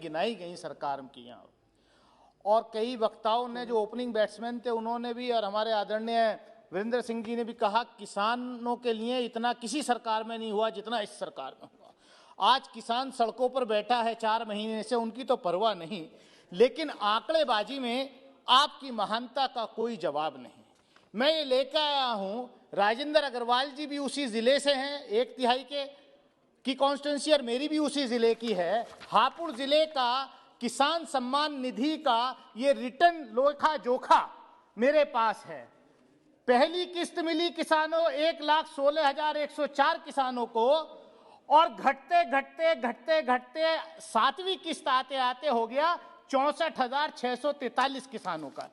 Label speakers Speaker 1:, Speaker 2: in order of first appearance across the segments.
Speaker 1: गिनाई गई सरकार की यहाँ। और कई वक्ताओं ने, जो ओपनिंग बैट्समैन थे, उन्होंने भी, और हमारे आदरणीय वीरेंद्र सिंह जी ने भी कहा, किसानों के लिए इतना किसी सरकार में नहीं हुआ जितना इस सरकार में हुआ। आज किसान सड़कों पर बैठा है 4 महीने से, उनकी तो परवाह नहीं, लेकिन आंकड़ेबाजी में आपकी महानता का कोई जवाब नहीं। मैं ये लेकर आया हूं, राजेंद्र अग्रवाल जी भी उसी जिले से हैं, 1/3 की कॉन्स्टिट्यूंसी, और मेरी भी उसी जिले की है। हापुड़ जिले का किसान सम्मान निधि का ये रिटर्न लेखा जोखा मेरे पास है। पहली किस्त मिली किसानों 1,16,104 किसानों को, और घटते घटते घटते घटते 7वीं किस्त आते आते हो गया 64,643 किसानों का।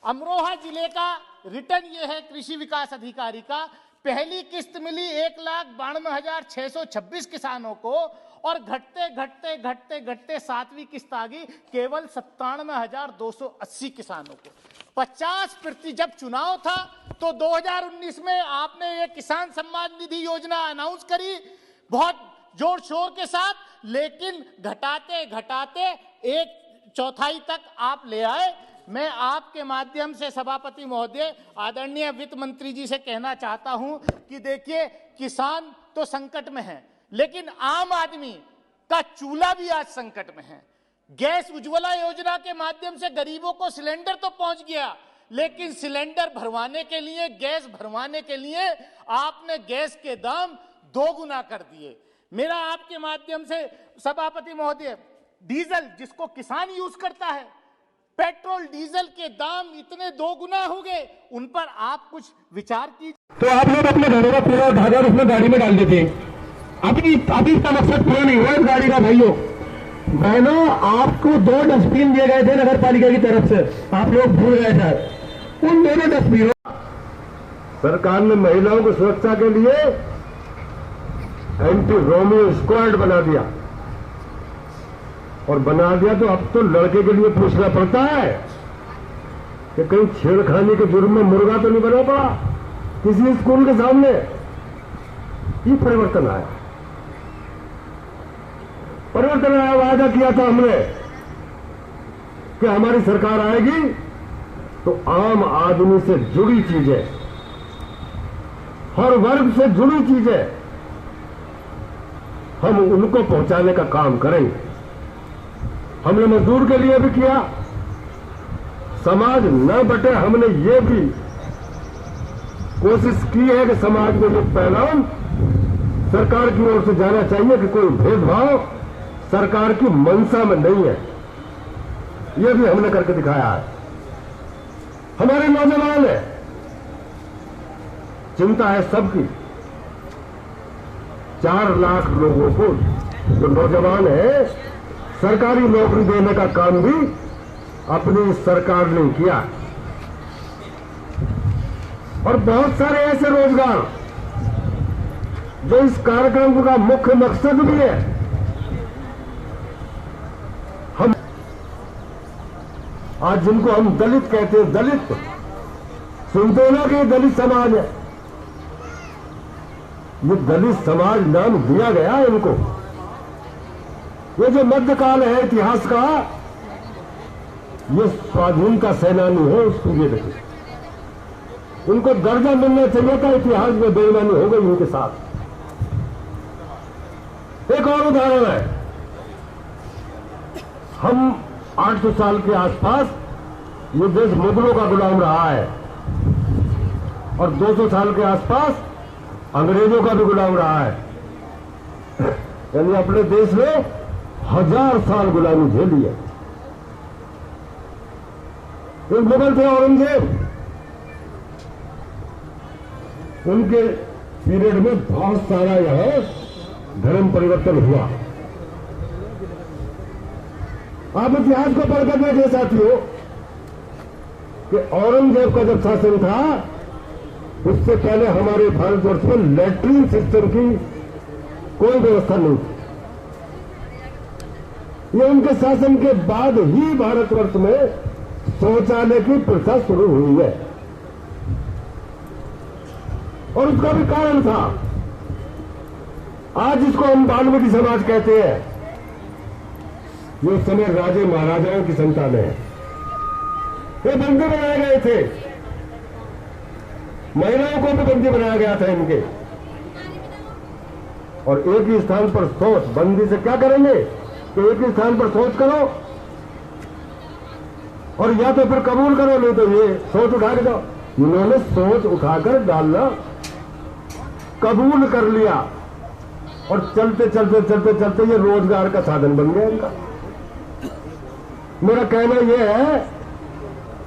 Speaker 1: अमरोहा जिले का रिटर्न ये है कृषि विकास अधिकारी का, पहली किस्त मिली 1,92,626 किसानों को, और घटते घटते घटते घटते 7वीं किस्त आ गई केवल 97,280 किसानों को। 50%। जब चुनाव था तो 2019 में आपने ये किसान सम्मान निधि योजना अनाउंस करी बहुत जोर शोर के साथ, लेकिन घटाते घटाते 1/4 तक आप ले आए। मैं आपके माध्यम से सभापति महोदय, आदरणीय वित्त मंत्री जी से कहना चाहता हूं कि देखिए, किसान तो संकट में है, लेकिन आम आदमी का चूल्हा भी आज संकट में है। गैस उज्ज्वला योजना के माध्यम से गरीबों को सिलेंडर तो पहुंच गया, लेकिन सिलेंडर भरवाने के लिए, गैस भरवाने के लिए आपने गैस के दाम 2 गुना कर दिए। मेरा आपके माध्यम से सभापति महोदय, डीजल जिसको किसान यूज करता है, पेट्रोल डीजल के दाम इतने 2 गुना हो गए, उन पर आप कुछ विचार कीजिए।
Speaker 2: तो आप लोग अपने घरों का पूरा धागा उसमें गाड़ी में डाल देते हैं। अभी इसका मकसद पूरा नहीं हुआ इस गाड़ी का। भाइयों बहनों, आपको 2 डस्टबिन दिए गए थे नगर पालिका की तरफ से, आप लोग भूल गए थे। उन दोनों डस्टबिनों,
Speaker 3: सरकार ने महिलाओं की सुरक्षा के लिए एंटी रोमियो स्क्वाड बना दिया, और बना दिया तो अब तो लड़के के लिए पूछना पड़ता है कि कहीं छेड़खानी के जुर्म में मुर्गा तो नहीं बना पड़ा किसी स्कूल के सामने। ये परिवर्तन आया, परिवर्तन आया। वादा किया था हमने कि हमारी सरकार आएगी तो आम आदमी से जुड़ी चीजें, हर वर्ग से जुड़ी चीजें हम उनको पहुंचाने का काम करेंगे। हमने मजदूर के लिए भी किया, समाज न बटे, हमने ये भी कोशिश की है कि समाज में जो पैगाम सरकार की ओर से जाना चाहिए कि कोई भेदभाव सरकार की मंशा में नहीं है, ये भी हमने करके दिखाया है। हमारे नौजवान है, चिंता है सबकी। 4 लाख लोगों को जो नौजवान है, सरकारी नौकरी देने का काम भी अपनी सरकार ने किया, और बहुत सारे ऐसे रोजगार जो इस कार्यक्रम का मुख्य मकसद भी है। हम आज जिनको हम दलित कहते हैं, दलित सुनते हो ना कि दलित समाज है, ये दलित समाज नाम दिया गया है इनको। ये जो मध्यकाल है इतिहास का, ये स्वाधीनता सेनानी है, उसको ये देखिए, उनको दर्जा मिलना चाहिए था, इतिहास में बेईमानी हो गई उनके साथ। एक और उदाहरण है, हम 800 साल के आसपास ये देश मुगलों का गुलाम रहा है, और 200 साल के आसपास अंग्रेजों का भी गुलाम रहा है। यानी अपने देश में 1000 साल गुलामी झेली है। एक मुगल थे औरंगजेब, उनके पीरियड में बहुत सारा यहां धर्म परिवर्तन हुआ। आप इतिहास को पढ़कर देखिए साथियों कि औरंगजेब का जब शासन था, उससे पहले हमारे भारतवर्ष में लैट्रिन सिस्टम की कोई व्यवस्था नहीं थी। ये उनके शासन के बाद ही भारतवर्ष में शौचालय की प्रथा शुरू हुई है, और उसका भी कारण था। आज जिसको हम वाल्मीकि समाज कहते हैं, ये उस समय राजे महाराजाओं की संतान है। ये बंदी बनाए गए थे, महिलाओं को भी बंदी बनाया गया था इनके। और एक ही स्थान पर सोच, बंदी से क्या करेंगे कि एक ही स्थान पर सोच करो और या तो फिर कबूल करो, नहीं तो ये सोच उठा के जाओ। इन्होंने सोच उठाकर डालना कबूल कर लिया और चलते चलते चलते चलते ये रोजगार का साधन बन गया इनका। मेरा कहना यह है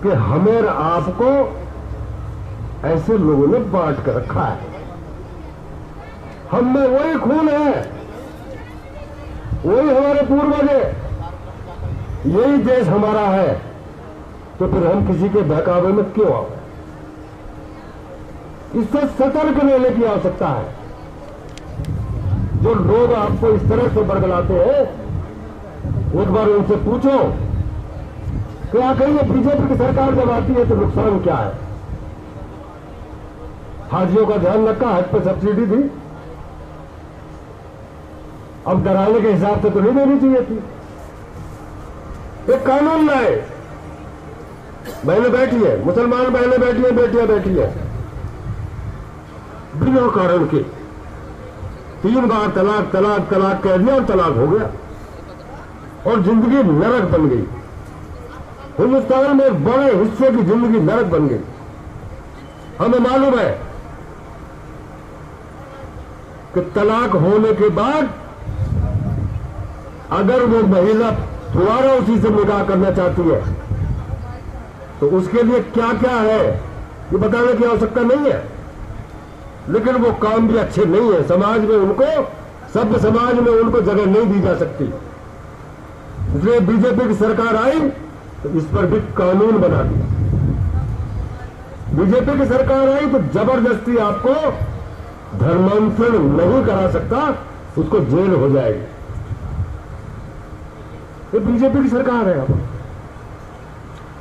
Speaker 3: कि हमें और आपको ऐसे लोगों ने बांट कर रखा है। हम में वही खून है, वही हमारे पूर्वज है, यही देश हमारा है, तो फिर हम किसी के बहकावे में क्यों आओ? इससे सतर्क रहने की आवश्यकता है। जो लोग आपको इस तरह से बरगलाते हैं, एक बार उनसे पूछो कि आखिर ये बीजेपी की सरकार जब आती है तो नुकसान क्या है? हाजियों का ध्यान रखा, हज पे सब्सिडी थी, अब डराने के हिसाब से तो नहीं देनी चाहिए थी। एक कानून लाए, बहनें बैठी है, मुसलमान बहनें बैठी है, बेटियां बैठी है, बिना कारण के 3 बार तलाक तलाक तलाक कह दिया और तलाक हो गया और जिंदगी नरक बन गई। हिंदुस्तान में एक बड़े हिस्से की जिंदगी नरक बन गई। हमें मालूम है कि तलाक होने के बाद अगर वो महिला दोबारा उसी से निकाह करना चाहती है तो उसके लिए क्या क्या है ये बताने की आवश्यकता नहीं है। लेकिन वो काम भी अच्छे नहीं है, समाज में उनको, सभ्य समाज में उनको जगह नहीं दी जा सकती। इसलिए बीजेपी की सरकार आई तो इस पर भी कानून बना दिया। बीजेपी की सरकार आई तो जबरदस्ती आपको धर्मांतरण नहीं करा सकता, उसको जेल हो जाएगी। ये बीजेपी की सरकार है। अब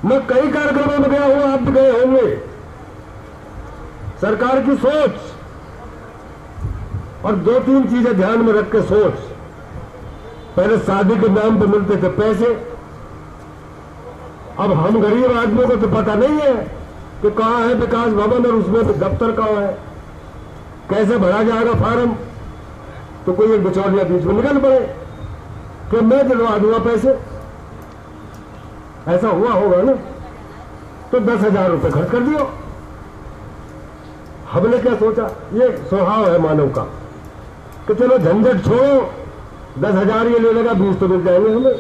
Speaker 3: मैं कई कार्यक्रमों में गया हूं, आप भी गए होंगे। सरकार की सोच और 2-3 चीजें ध्यान में रख के सोच। पहले शादी के नाम पर मिलते थे पैसे, अब हम गरीब आदमियों को तो पता नहीं है कि कहां है विकास भवन और उसमें तो दफ्तर कहां है, कैसे भरा जाएगा फार्म। तो कोई एक बिचौलिया बीच में निकल पड़े कि मैं दिलवा दूंगा पैसे, ऐसा हुआ होगा ना, तो 10,000 रुपए खर्च कर दियो। हमने क्या सोचा, ये स्वभाव है मानव का कि चलो झंझट छोड़ो, 10,000 ये ले लेगा, 20 तो मिल जाएंगे हमें।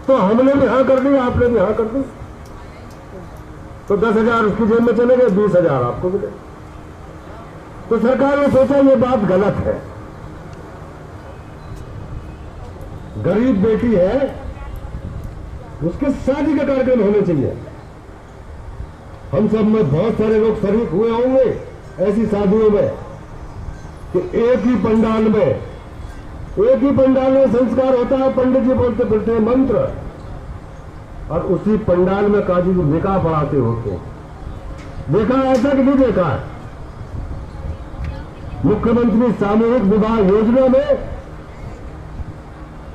Speaker 3: तो हमने भी हाँ कर दी, आपने भी हाँ कर दी, तो 10,000 उसकी जेब में चले गए, 20,000 आपको मिले। तो सरकार ने सोचा ये बात गलत है। गरीब बेटी है, उसके शादी का कार्यक्रम होने चाहिए। हम सब में बहुत सारे लोग शरीक हुए होंगे ऐसी शादियों में कि एक ही पंडाल में संस्कार होता है, पंडित जी बोलते बोलते हैं मंत्र, और उसी पंडाल में काजी जी निकाह पढ़ाते होते हैं। देखा ऐसा कि नहीं देखा है? मुख्यमंत्री सामूहिक विवाह योजना में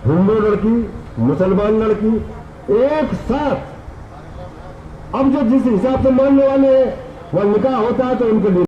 Speaker 3: हिंदू लड़की, मुसलमान लड़की एक साथ, अब जो जिस हिसाब से मानने वाले हैं वह निकाह होता है तो उनके लिए